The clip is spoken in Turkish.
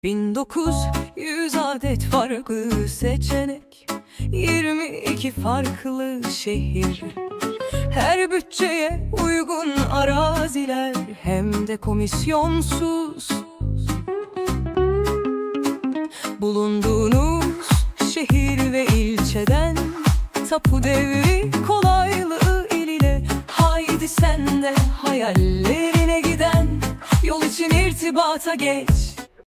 1900 adet farklı seçenek, 22 farklı şehir, her bütçeye uygun araziler, hem de komisyonsuz. Bulunduğunuz şehir ve ilçeden tapu devri kolaylığı ile, haydi sen de hayallerine giden yol için irtibata geç.